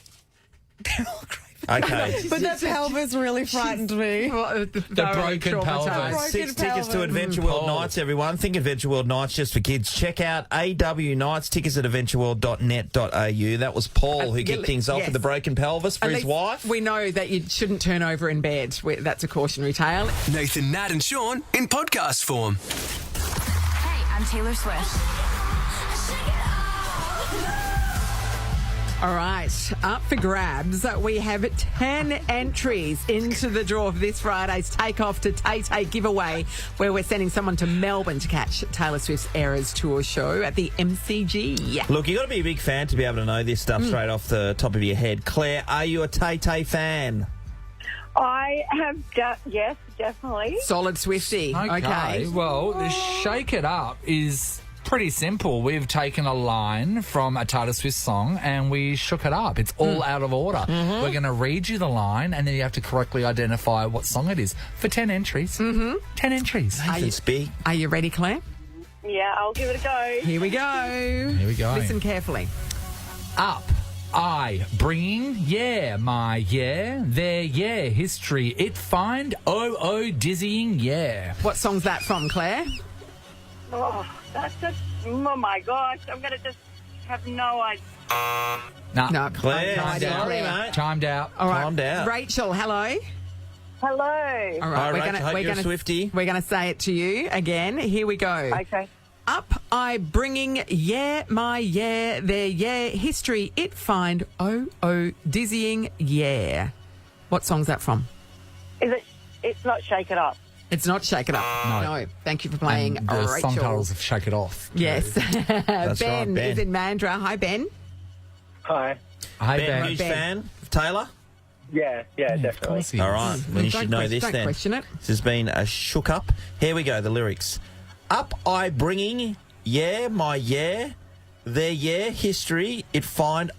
They're all great. Okay. But that pelvis really frightened me. The broken pelvis. 6 tickets to pelvis. Adventure World Paul. Nights, everyone. Think Adventure World Nights just for kids. Check out AW Nights, tickets at adventureworld.net.au. That was Paul who kicked things off yes. with the broken pelvis for At his least wife. We know that you shouldn't turn over in bed. That's a cautionary tale. Nathan, Nat, and Sean in podcast form. Hey, I'm Taylor Swift. All right, up for grabs. We have 10 entries into the draw for this Friday's Takeoff to Tay-Tay giveaway, where we're sending someone to Melbourne to catch Taylor Swift's Eras Tour show at the MCG. Look, you got to be a big fan to be able to know this stuff straight off the top of your head. Claire, are you a Tay-Tay fan? I have, yes, definitely. Solid Swiftie. Okay. Well, Shake It Up is pretty simple. We've taken a line from a Taylor Swift song and we shook it up. It's all out of order. We're going to read you the line and then you have to correctly identify what song it is for 10 entries. 10 entries. It's big. Are you ready, Claire? Yeah, I'll give it a go. Here we go. Here we go. Listen carefully. Up. I bringing, yeah, my, yeah, there, yeah, history, it find, dizzying, yeah. What song's that from, Claire? Oh, that's just, oh my gosh, I'm going to just have no idea. No, Claire, no idea. sorry, mate. Timed out. All right. Timed out. Rachel, hello. Hello. All right, All right, Rachel, hope you're a Swiftie. We're gonna say it to you again. Here we go. Okay. Up, I bringing, yeah, my, yeah, there, yeah, history, it find, dizzying, yeah. What song's that from? It's not Shake It Up. It's not Shake It Up. No. Thank you for playing, And the song Rachel. titles of Shake It Off. Yes. That's Ben right, Ben. is in Mandurah. Hi, Ben. Hi. Hey, Ben, huge Ben. fan of Taylor? Yeah, definitely. Of course he All is. right, well, you Don't should know question- this don't then. question it. This has been a shook up. Here we go, the lyrics. Up I bringing, yeah, my yeah. Their yeah history, it find,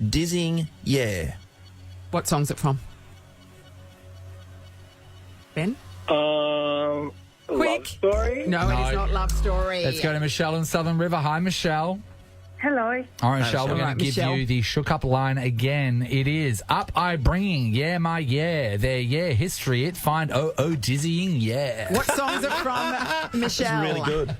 dizzying, yeah. What song's it from? Ben? Love Story? No, it No. is not Love Story. Let's go to Michelle in Southern River. Hi, Michelle. Hello. All right, Michelle, we're All going right, to give Michelle. you the shook up line again. It is up I bringing, yeah, my yeah. Their yeah history, it find, dizzying, yeah. What song's it from, Michelle? Really good.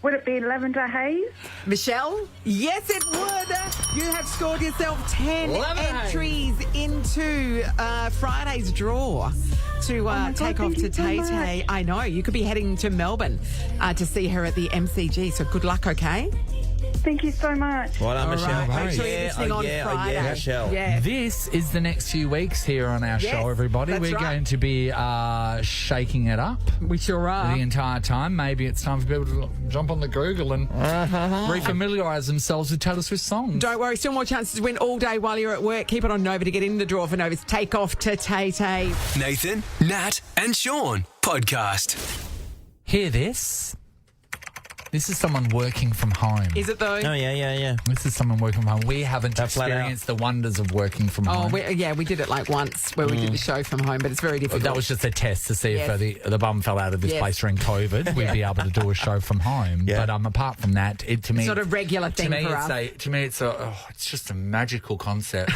Would it be Lavender Haze? Michelle? Yes, it would. You have scored yourself 10 Lavender entries into Friday's draw to God, take off thank to you so Tay much. Tay. I know. You could be heading to Melbourne to see her at the MCG. So good luck, okay? Thank you so much. Well done, All Michelle. right. Make sure you're Yeah, listening on Friday. Michelle. Yeah. This is the next few weeks here on our Yes, show, everybody. that's We're right. going to be shaking it up We sure are. the entire time. Maybe it's time for people to jump on the Google and refamiliarise themselves with Taylor Swift songs. Don't worry, still more chances to win all day while you're at work. Keep it on Nova to get in the draw for Nova's Take Off to Tay Tay. Nathan, Nat, and Sean podcast. Hear this? This is someone working from home. Is it though? Oh, yeah. This is someone working from home. We haven't They're flat out. experienced the wonders of working from Oh, home. we did it like once where we did the show from home, but it's very difficult. That was just a test to see Yes. if the bum fell out of this Yes. place during COVID. We'd be able to do a show from home. Yeah. But apart from that, to me, It's not a regular thing to me, for us. it's just a magical concept.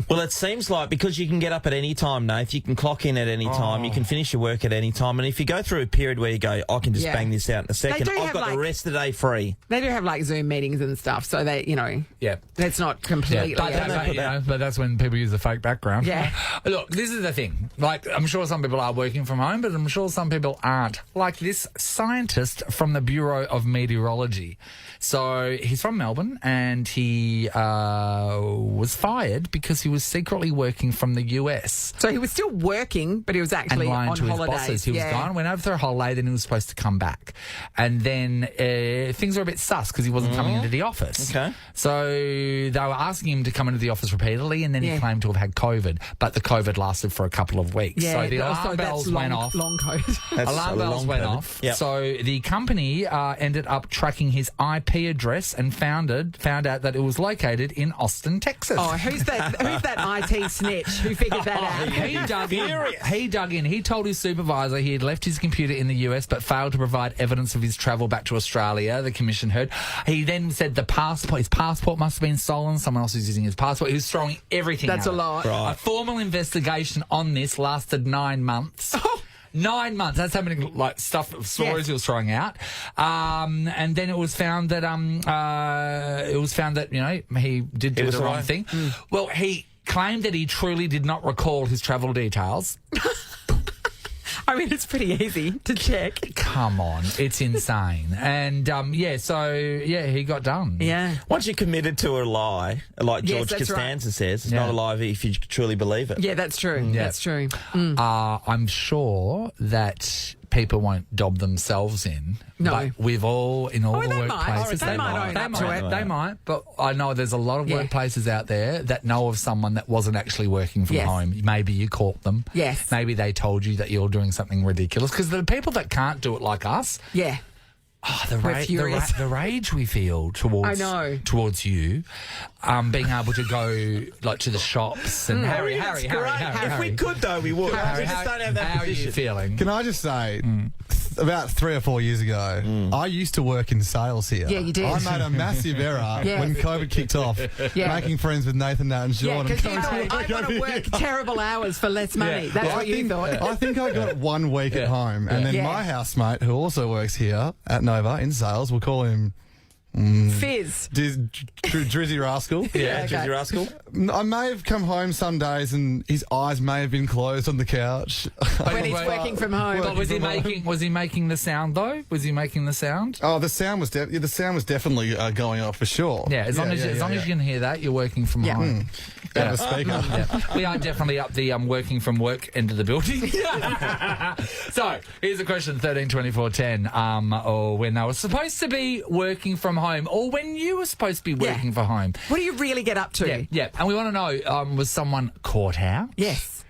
Well, it seems like because you can get up at any time, Nath, you can clock in at any time, you can finish your work at any time, and if you go through a period where you go, I can just Yeah. bang this out in a second, do I've have, got the like- rest of the day free. They do have like Zoom meetings and stuff, so they, Yeah. that's not completely. But that's when people use a fake background. Yeah. Look, this is the thing. Like, I'm sure some people are working from home, but I'm sure some people aren't. Like this scientist from the Bureau of Meteorology. So he's from Melbourne, and he was fired because he was secretly working from the US. So he was still working, but he was actually And lying on to his holidays. bosses. He was gone, went over for a holiday, then he was supposed to come back. And then things were a bit sus because he wasn't coming into the office. Okay. So they were asking him to come into the office repeatedly, and then he claimed to have had COVID, but the COVID lasted for a couple of weeks. Yeah, so the also alarm bells that's went off. Long code. That's Alarm a bells long went COVID. off. Yep. So the company ended up tracking his IP address and found out that it was located in Austin, Texas. Oh, who's that IT snitch who figured that out? He dug in. He told his supervisor he had left his computer in the US but failed to provide evidence of his travel back to Australia, the commission heard. He then said his passport must have been stolen. Someone else was using his passport. He was throwing everything That's at a it. lot. Right. A formal investigation on this lasted 9 months. 9 months. That's how many stories he was throwing out. And then it was found that he did do was the wrong lying. thing. Well, he claimed that he truly did not recall his travel details. I mean, it's pretty easy to check. Come on, it's insane. And he got done. Yeah. Once you're committed to a lie, like Yes, George that's Costanza says, it's Yeah. not a lie if you truly believe it. Yeah, that's true. Yeah. That's true. I'm sure that people won't dob themselves in. No. But we've all, in all the they might. workplaces, They might own up to it. They might. But I know there's a lot of Yeah. workplaces out there that know of someone that wasn't actually working from Yes. home. Maybe you caught them. Yes. Maybe they told you that you're doing something ridiculous. Because the people that can't do it like us, Yeah. the We're furious. rage we feel towards I know. towards you, being able to go like to the shops and Harry, If we could, though, we would. We just don't have that how are position. you feeling? Can I just say, about 3 or 4 years ago, I used to work in sales here. Yeah, you did. I made a massive error Yeah. when COVID kicked off, Yeah. making friends with Nathan, Nat, and Sean. Yeah, and because you coming thought, I want to work terrible hours for less money. Yeah. That's Well, what you thought. I think I got 1 week at home, and then Yeah. my housemate, who also works here at Nova in sales, we'll call him Fizz. Drizzy Rascal. Yeah, Okay. Drizzy Rascal. I may have come home some days and his eyes may have been closed on the couch. When he's working from home. But was he making the sound though? Was he making the sound? Oh, the sound was definitely going off for sure. Yeah, as long as you can hear that, you're working from home. Out of a speaker. Yeah. We are definitely up the working from work end of the building. So here's a question: 13-24-10. Or when they were supposed to be working from home, or when you were supposed to be working from home. What do you really get up to? Yeah. And we want to know: was someone caught out? Yes.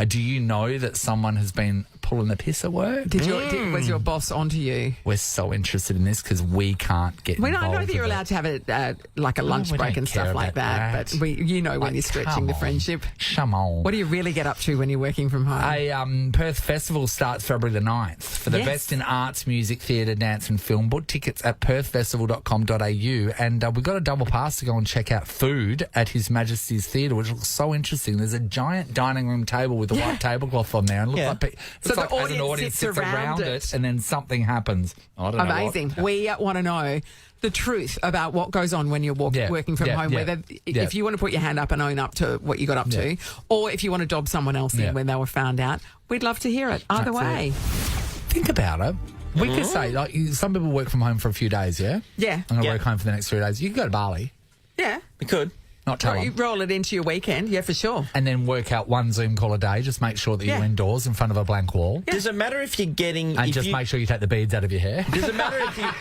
Do you know that someone has been pulling the piss at work? Was your boss onto you? We're so interested in this because we can't get Well, I involved know that you're with it. allowed to have a like a lunch we break don't and care stuff like about that, that. but when Like, you're stretching come the on. friendship. Come on. What do you really get up to when you're working from home? A Perth Festival starts February the 9th for the Yes. best in arts, music, theatre, dance and film. Book tickets at perthfestival.com.au and we've got a double pass to go and check out food at His Majesty's Theatre, which looks so interesting. There's a giant dining room table with a white tablecloth on there and it looks like, So the as an audience sits around around it and then something happens. I don't know Amazing. what. We want to know the truth about what goes on when you're working from home, whether if you want to put your hand up and own up to what you got up to, or if you want to dob someone else in when they were found out, we'd love to hear it. Either way. Think about it. We could say, like, some people work from home for a few days, yeah? Yeah. I'm going to work home for the next 3 days. You can go to Bali. Yeah. We could. Not tell You them. roll it into your weekend, yeah, for sure. And then work out one Zoom call a day. Just make sure that you're indoors in front of a blank wall. Does it matter if you're getting... And just make sure you take the beads out of your hair. Does it matter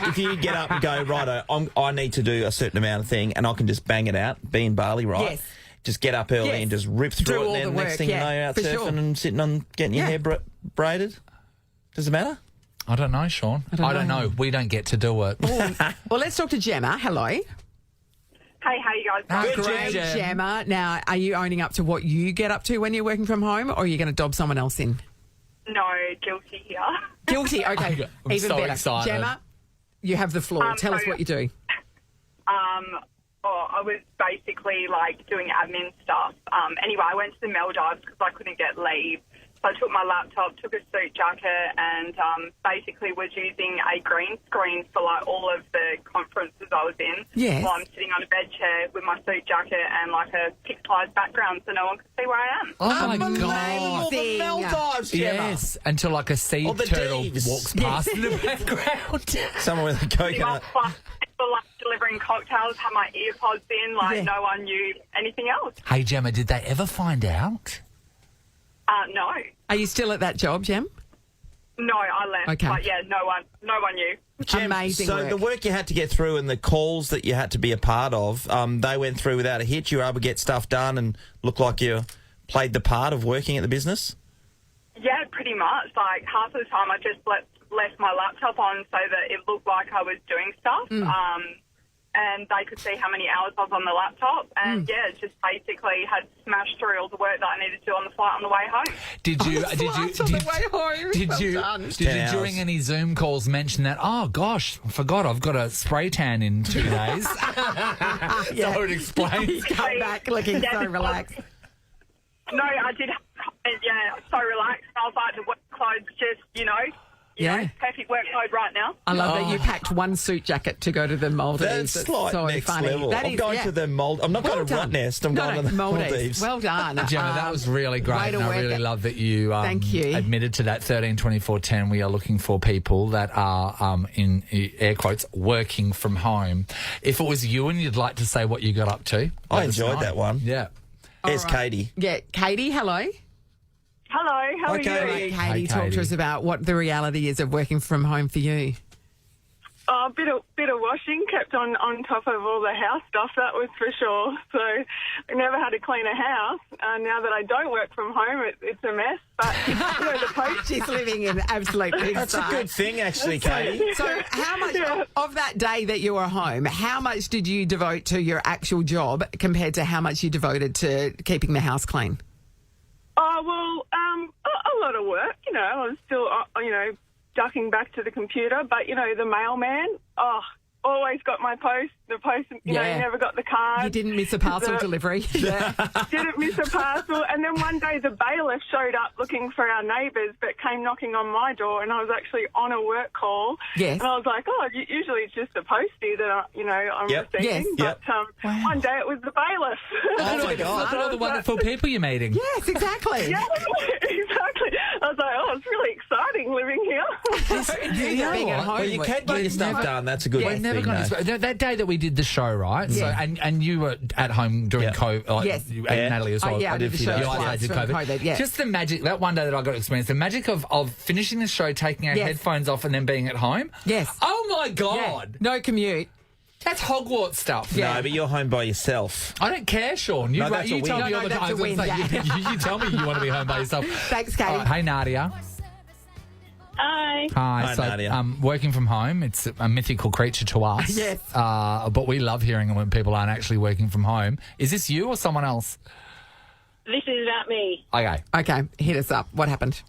if you get up and go, righto, I need to do a certain amount of thing and I can just bang it out, be in Bali, right? Yes. Just get up early and just rip through Do it all and then the next work, thing you know, you're out for surfing sure. and sitting on getting your hair braided. Does it matter? I don't know, Sean. I don't know. We don't get to do it. Well, let's talk to Gemma. Hello. Hey, how you guys doing? Great, Gemma. Now, are you owning up to what you get up to when you're working from home, or are you going to dob someone else in? No, guilty here. Guilty. Okay, I'm even so better. excited. Gemma, you have the floor. Tell us what you do. I was basically like doing admin stuff. Anyway, I went to the Maldives because I couldn't get leave. So I took my laptop, took a suit jacket, and basically was using a green screen for like all of the conferences I was in. Yes. While I'm sitting on a bed chair with my suit jacket and like a pixelised background, so no one could see where I am. Oh, my God. The Maldives, Gemma. Yes, until like a sea Or the turtle Deves. walks past in the background. Somewhere with a coconut. People like delivering cocktails, had my earpods in, like no one knew anything else. Hey, Gemma, did they ever find out? No. Are you still at that job, Gem? No, I left. Okay. But yeah, no one knew. Gem, Amazing so work. the work you had to get through and the calls that you had to be a part of, they went through without a hitch. You were able to get stuff done and look like you played the part of working at the business? Yeah, pretty much. Like half of the time I just left my laptop on so that it looked like I was doing stuff. And they could see how many hours I was on the laptop. And just basically had smashed through all the work that I needed to do on the flight on the way home. Did you during any Zoom calls mention that? Oh gosh, I forgot I've got a spray tan in 2 days. So it explains. Come back looking so relaxed. No, I did. Yeah, so relaxed. I was like, the work clothes just, you know, perfect workload right now. I love that you packed one suit jacket to go to the Maldives. That's like so next funny. level. That I'm is- going yeah. to the Maldives. I'm not going to Rottnest. I'm going to the Maldives. Well done. Gemma, that was really great. way to And I work really it. love that you, Thank you. admitted to that 13-24-10. We are looking for people that are, in air quotes, working from home. If it was you and you'd like to say what you got up to, I let us enjoyed know. that one. Yeah. Here's Katie. Yeah, Katie, hello. Hello, how are you? Katie, Hey, talk Katie. to us about what the reality is of working from home for you. A bit of washing kept on top of all the house stuff, that was for sure. So I never had to clean a house. Now that I don't work from home, it's a mess. But you know, the post. She's living in absolute pigsty. That's a good thing, actually, Katie. So how much of that day that you were home, how much did you devote to your actual job compared to how much you devoted to keeping the house clean? Oh, well, a lot of work, you know. I was still, ducking back to the computer. But, you know, the mailman, always got my post. The post, you know, never got the card. You didn't miss a parcel delivery. Didn't miss a parcel. And then one day the bailiff showed up looking for our neighbours, but came knocking on my door, and I was actually on a work call. Yes. And I was like, usually it's just a postie that I'm receiving. Yes. But one day it was the bailiff. Oh, my God. Look at all the wonderful people you're meeting. Yes, exactly. Yeah, exactly. I was like, it's really exciting living here. Being at home. Well, you can get your stuff done. That's a good We're never thing. going to that day that we did the show, right? So and you were at home during COVID. Yes. And Natalie as well. I did the show I did COVID. Just the magic, that one day that I got to experience, the magic of finishing the show, taking our headphones off and then being at home. Yes. Oh, my God. No commute. That's Hogwarts stuff. No, but you're home by yourself. I don't care, Sean. You, No, that's a you win. tell me No, all the that's time. a win, You tell me you want to be home by yourself. Thanks, Katie. All right, hey, Nadia. Hi. Hi. So, Nadia. working from home, it's a mythical creature to us. Yes. But we love hearing it when people aren't actually working from home. Is this you or someone else? This is about me. Okay, hit us up. What happened?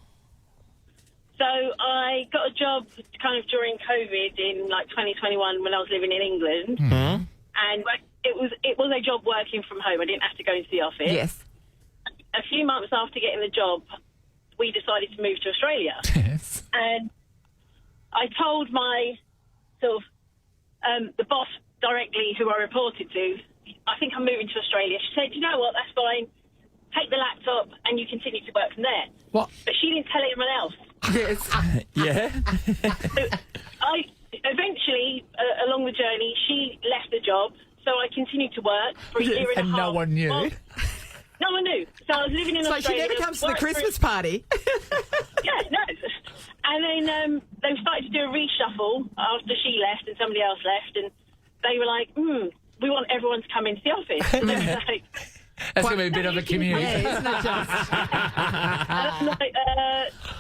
So I got a job kind of during COVID in like 2021 when I was living in England. Mm-hmm. And it was a job working from home. I didn't have to go into the office. Yes. A few months after getting the job, we decided to move to Australia. Yes. And I told my sort of the boss directly, who I reported to, I think I'm moving to Australia. She said, you know what, that's fine. Take the laptop and you continue to work from there. What? But she didn't tell anyone else. Yes. Yeah. So I eventually, along the journey, she left the job, so I continued to work for a year and a half. And no one knew. Well, no one knew. So I was living in So Australia. she never comes to the worked for- Christmas party. Yeah, no. And then they started to do a reshuffle after she left and somebody else left, and they were like, we want everyone to come into the office. And they were like, That's going to be a bit of a commute. Yeah, isn't it just? and I'm like,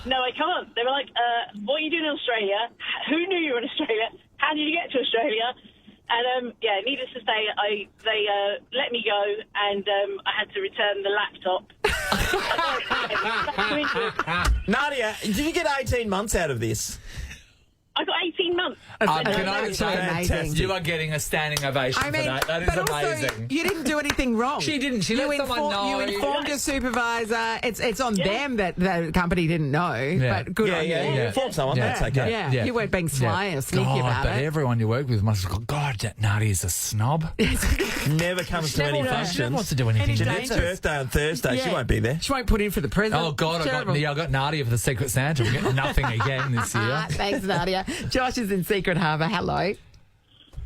no, I can't. They were like, what are you doing in Australia? Who knew you were in Australia? How did you get to Australia? And, needless to say, they let me go, and I had to return the laptop. Nadia, did you get 18 months out of this? I got 18 months. Can I That's say, amazing. you are getting a standing ovation I mean, for that. That is but amazing. also, you didn't do anything wrong. She didn't. She let someone know. You informed your supervisor. It's on them that the company didn't know, but good on you. You informed someone, that's okay. Yeah. You weren't being sly or sneaky God, about but it. everyone you work with must have gone, God, that Nadia's a snob. Never comes to any She never functions. wants to do anything. Jeanette's birthday on Thursday. She Yeah. won't be there. She won't put in for the present. Oh, God, I Terrible. got Nadia for the Secret Santa. We get nothing again this year. Thanks, Nadia. Josh is in Secret Harbour. Hello. Hey,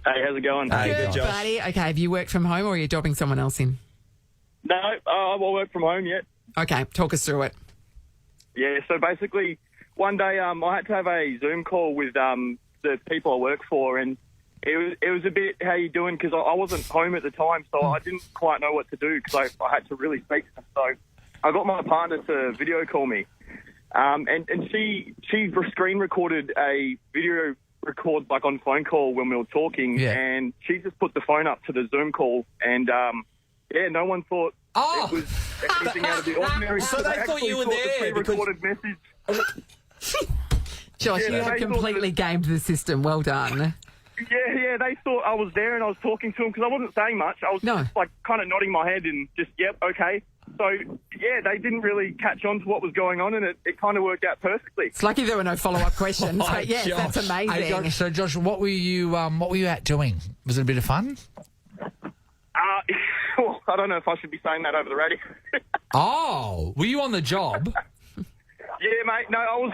how's it going? Hey, Good, good Josh. buddy. Okay, have you worked from home or are you dobbing someone else in? No, I won't work from home yet. Okay, talk us through it. Yeah, so basically, one day I had to have a Zoom call with the people I work for, and it was a bit, how you doing? Because I wasn't home at the time, so I didn't quite know what to do because I had to really speak to them. So I got my partner to video call me, and she screen recorded a video record like on phone call when we were talking, and she just put the phone up to the Zoom call, and no one thought it was anything out of the ordinary. So they thought you were there the pre-recorded message. Josh, Yeah, you have they completely gamed the system. Well done. Yeah, they thought I was there and I was talking to them because I wasn't saying much. I was just like kind of nodding my head and just, yep, okay. So, yeah, they didn't really catch on to what was going on, and it kind of worked out perfectly. It's lucky there were no follow-up questions, but yes, Josh. that's amazing. Hey, Josh, so, Josh, what were you out doing? Was it a bit of fun? Well, I don't know if I should be saying that over the radio. Oh, were you on the job? Yeah, mate. No, I was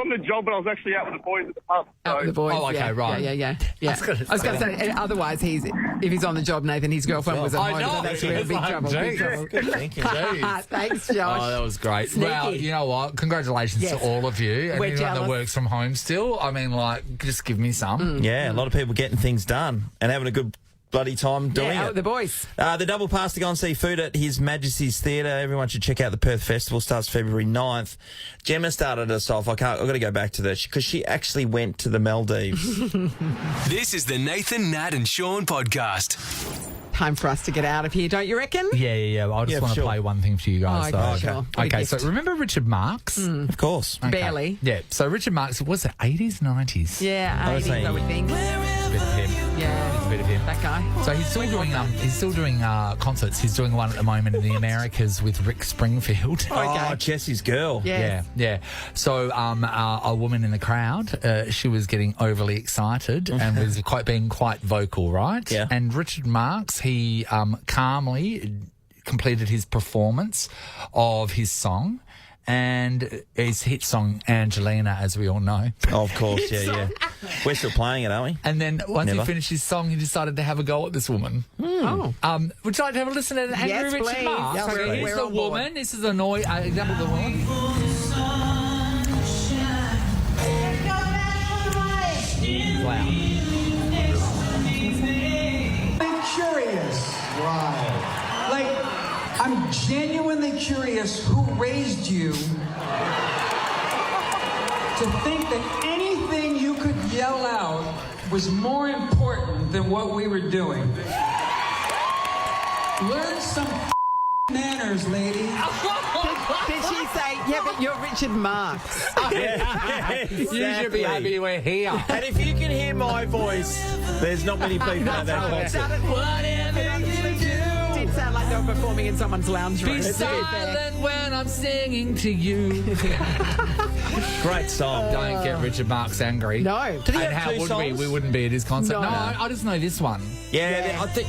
on the job, but I was actually out with the boys at the pub. So. Out with the boys. Oh, okay, yeah, right. Yeah. I was going to say, otherwise, if he's on the job, Nathan, his girlfriend was at home. know, So that's really big trouble. Big trouble. Good thinking. Thanks, Josh. Oh, that was great. Sneaky. Well, you know what? Congratulations Yes. to all of you. And We're anyone that jealous. works from home still, I mean, like, just give me some. Yeah, a lot of people getting things done and having a good bloody time doing Yeah, it. the boys. The double pass to go and see food at His Majesty's Theatre. Everyone should check out the Perth Festival. Starts February 9th. Gemma started us off. I've got to go back to that because she actually went to the Maldives. This is the Nathan, Nat and Sean podcast. Time for us to get out of here, don't you reckon? Yeah. I just want to play one thing for you guys. Oh, though. okay, sure. What a Okay, gift. so remember Richard Marx? Of course. Okay. Barely. Yeah, so Richard Marx, was it 80s, 90s? Yeah, I was 80s, I saying- would think. Yeah. bit of him. Yeah. It's a bit of him. That guy. So he's still doing concerts. He's doing one at the moment in the Americas with Rick Springfield. Oh, Jesse's girl. Yes. Yeah. So a woman in the crowd, she was getting overly excited and was being quite vocal, right? Yeah. And Richard Marx, he calmly completed his performance of his song. And his hit song, Angelina, as we all know. Oh, of course, yeah. We're still playing it, aren't we? And then once Never. he finished his song, he decided to have a go at this woman. Oh. Would you like to have a listen to Andrew Yes, Richard please. Marx? Yes, Okay, please. here's We're the on board. woman. This is an example of the woman. Wow. I'm curious. Right. Like, I'm genuinely curious who raised you to think that anything you could yell out was more important than what we were doing. Learn some manners, lady. Did she say, yeah, but you're Richard Marx? You should be happy we're here. And if you can hear my voice, there's not many people at that concert. Whatever you do. Did sound like they were performing in someone's lounge room. Be silent when I'm singing to you. Great song. Don't get Richard Marx angry. No. Did he And have how two would songs? we wouldn't be at his concert. No. No, I just know this one. Yeah, I think.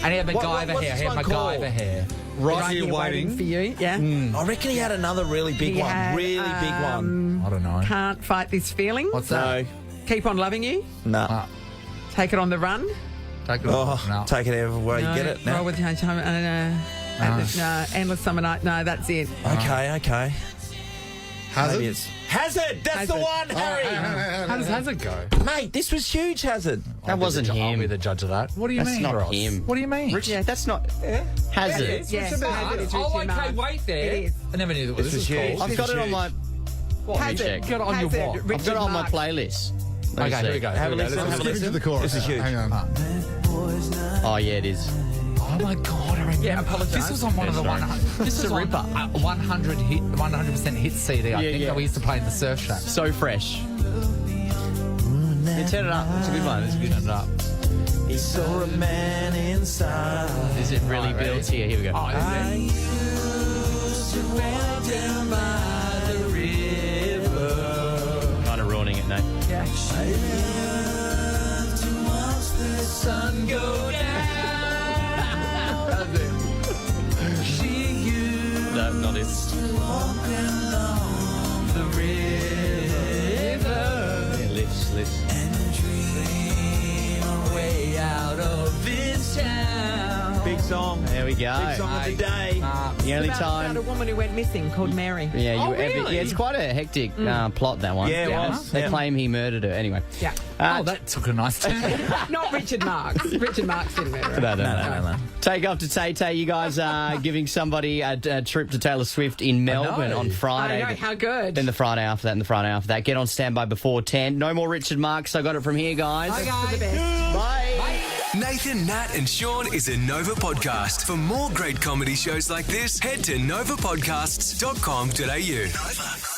And he had What- MacGyver what's hair. this He had one called? MacGyver hair. Right Here here waiting. for you. Yeah. I reckon he had another really big He one. had, Really big one. I don't know. Can't fight this feeling. What's that? No. Keep on loving you. No. Take it on the run. Take it Oh, off. No. take it everywhere you get it Roll now. with no, endless summer night. No, that's it. Okay. Hazard? Maybe it's Hazard. That's the Hazard. one, Harry. How does Hazard go? Mate, this was huge, Hazard. That wasn't I'll him. be the judge of that. What do you That's mean, not Ross? him. What do you mean? Yeah, that's not Hazard. Yeah, Hazard is Oh, Richard okay, Marx. wait there. It is. I never knew that This was was huge. called. I've got it on my. What? Let me Hazard. check. Got it on your Hazard, what? Richard I've got it on my Marx. playlist. Let me Okay, see. here we go. Have a Here we go. listen. Let's Have a Skip listen. into the chorus. This is huge. Hang on. Oh yeah, it is. Oh my god! I remember. Yeah, apologise. This was on one of the sorry. 100. This was on 100% hit CD. I think yeah. that we used to play in the surf shack. So fresh. Yeah, turn it up. It's a good one. It's a good one. Up. He saw a man inside. Is it really Alright, ready? built here? Here we go. Oh, is it? Kind of ruining it, no. Sun go down. No, not it. The river. Yeah, lifts. Way out of this town. Big song. There we go. Big song of the day. The only About time. a woman who went missing called Mary. Yeah, Oh, ever, really? yeah, it's quite a hectic plot, that one. Yeah, it was. They Yeah. claim he murdered her. Anyway. Yeah. Oh, that took a nice turn. Not Richard Marx. Richard Marx didn't murder her. No. Take off to Tay. You guys are giving somebody a trip to Taylor Swift in Melbourne on Friday. I know, how good. Then the Friday after that and the Friday after that. Get on standby before 10. No more Richard Marx. I got it from here, guys. Bye, guys. The best. Bye. Nathan, Nat and Sean is a Nova podcast. For more great comedy shows like this, head to novapodcasts.com.au.